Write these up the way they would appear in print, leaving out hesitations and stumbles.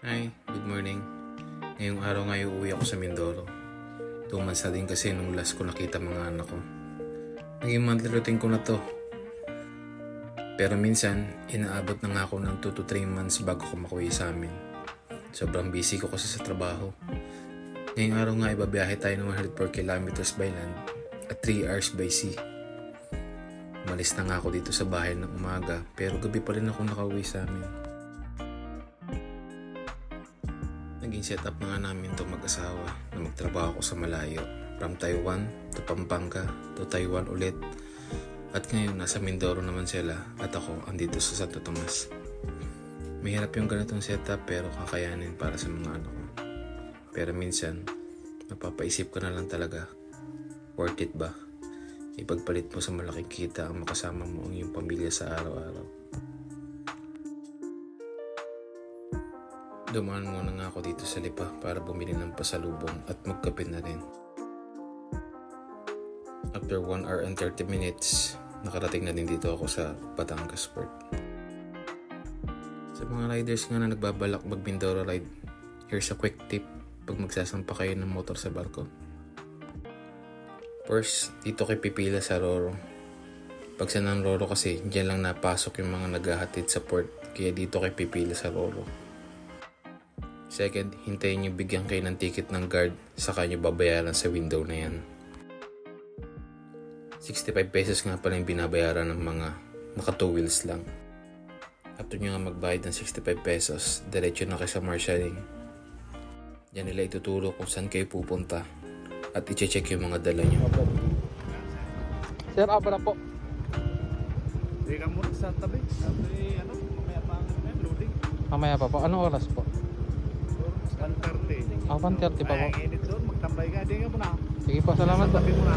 Hi, good morning. Ngayong araw nga uuwi ako sa Mindoro. 2 months na din kasi nung last ko nakita mga anak ko. Naging monthly routine ko na to. Pero minsan, inaabot na nga ako ng 2 to 3 months bago ko makuwi sa amin. Sobrang busy ko kasi sa trabaho. Ngayong araw nga ibabiyahe tayo ng 104 kilometers by land at 3 hours by sea. Umalis na nga ako dito sa bahay ng umaga pero gabi pa rin ako nakauwi sa amin. Naging set up na nga namin itong mag-asawa na magtrabaho ako sa malayo. From Taiwan to Pampanga to Taiwan ulit. At ngayon nasa Mindoro naman sila at ako andito sa Santo Tomas. Mahirap yung ganitong setup pero kakayanin para sa mga anak ko. Pero minsan, napapaisip ko na lang talaga, worth it ba? Ipagpalit mo sa malaking kita ang makasama mo ang iyong pamilya sa araw-araw. Dumaan muna nga ako dito sa Lipa para bumili ng pasalubong at magkape na rin. After 1 hour and 30 minutes, nakarating na din dito ako sa Batangas Port. Sa mga riders nga na nagbabalak mag-Mindoro ride, here's a quick tip pag magsasampa kayo ng motor sa barko. First, dito kayo pipila sa Roro. Pag sa Roro kasi, dyan lang napasok yung mga naghahatid sa port, kaya dito kayo pipila sa Roro. Second, hintayin nyo bigyan kayo ng ticket ng guard, saka nyo babayaran sa window na yan. 65 pesos nga pala yung binabayaran ng mga naka 2 wheels lang. After nyo nga magbayad ng 65 pesos, diretso na kayo sa marshalling. Diyan nila ituturo kung saan kayo pupunta at i-check yung mga dala nyo. Sir, abra po. Hindi ka muna sa tabi. Sabi, mamaya pa ang loading. Mamaya pa po. Anong oras po? 1:30. 1:30 pa po. Ay, ang init doon. Magtambay ka. Hindi ka muna. Sige po, salamat po. Sa tabi muna.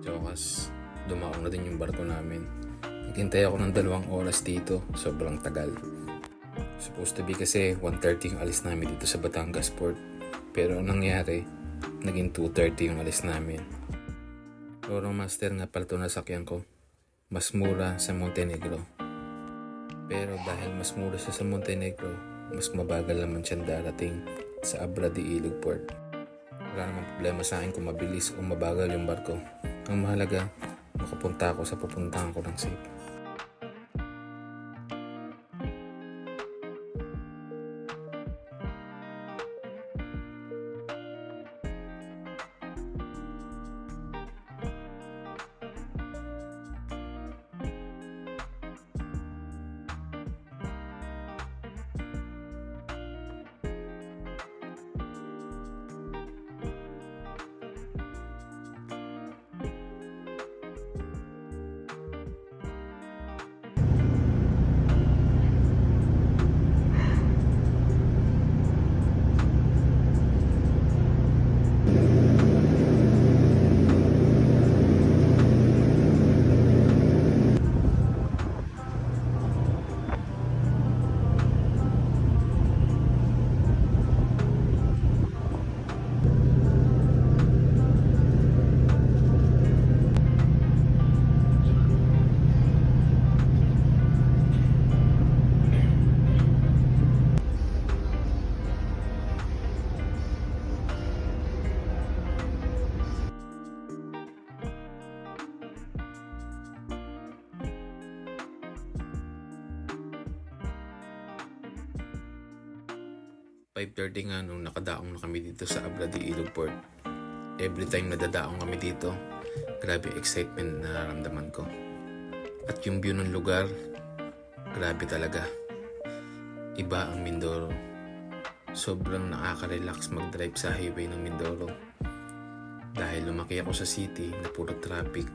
Jokas, dumaong na din yung barko namin. Naghintay ako ng 2 oras dito, sobrang tagal. Supposed to be kasi 1:30 yung alis namin dito sa Batangas Port. Pero ang nangyari, naging 2:30 yung alis namin. Roro Master nga pala ito nasakyan ko. Mas mura sa Montenegro. Pero dahil mas mura siya sa Montenegro, mas mabagal naman siyang darating sa Abra de Ilog Port. Wala namang problema sa akin kung mabilis o mabagal yung barko. Ang mahalaga, makapunta ako sa pupuntahan ko ng safe. .5:30 nga nung nakadaong na kami dito sa Abra de Ilog Port. Every time nadadaong kami dito, grabe excitement na nararamdaman ko. At yung view ng lugar, grabe talaga. Iba ang Mindoro. Sobrang nakaka-relax mag-drive sa highway ng Mindoro. Dahil lumaki ako sa city na puro traffic,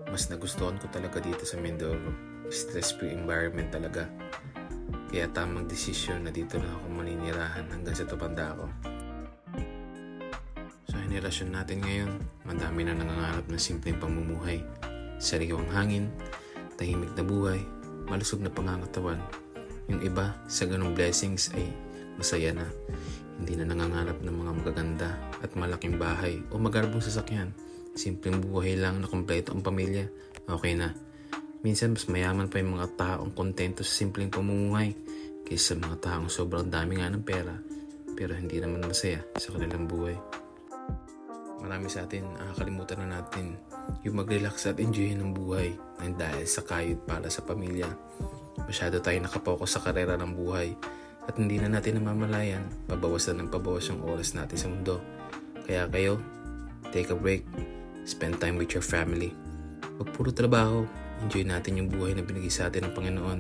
mas nagustuhan ko talaga dito sa Mindoro. Stress-free environment talaga. Kaya tamang desisyon na dito na ako maninirahan hanggang sa tumanda ako. Sa henerasyon natin ngayon, madami na nangangarap ng simpleng pamumuhay. Sariwang hangin, tahimik na buhay, malusog na pangangatawan. Yung iba sa ganong blessings ay masaya na. Hindi na nangangarap ng mga magaganda at malaking bahay o magarbong sasakyan. Simpleng buhay lang na kumpleto ang pamilya, okay na. Minsan mas mayaman pa yung mga taong kontento sa simpleng pamumuhay kaysa mga taong sobrang dami nga ng pera pero hindi naman masaya sa kanilang buhay. Marami sa atin nakakalimutan na natin yung mag-relax at enjoy ng buhay nang dahil sa kayod para sa pamilya. Masyado tayo nakapokus sa karera ng buhay at hindi na natin namamalayan pabawasan ng pabawas yung oras natin sa mundo. Kaya kayo, take a break, spend time with your family. Huwag puro trabaho, enjoy natin yung buhay na binigay sa atin ng Panginoon.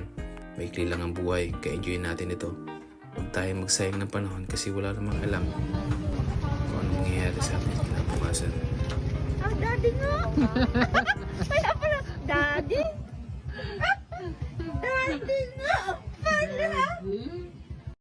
Maikli lang ang buhay, kaya enjoy natin ito. Huwag tayong magsayang ng panahon kasi wala namang alam kung anong mangyayari sa atin kinabukasan. Ah, daddy nga! Kaya pala, daddy? Daddy nga!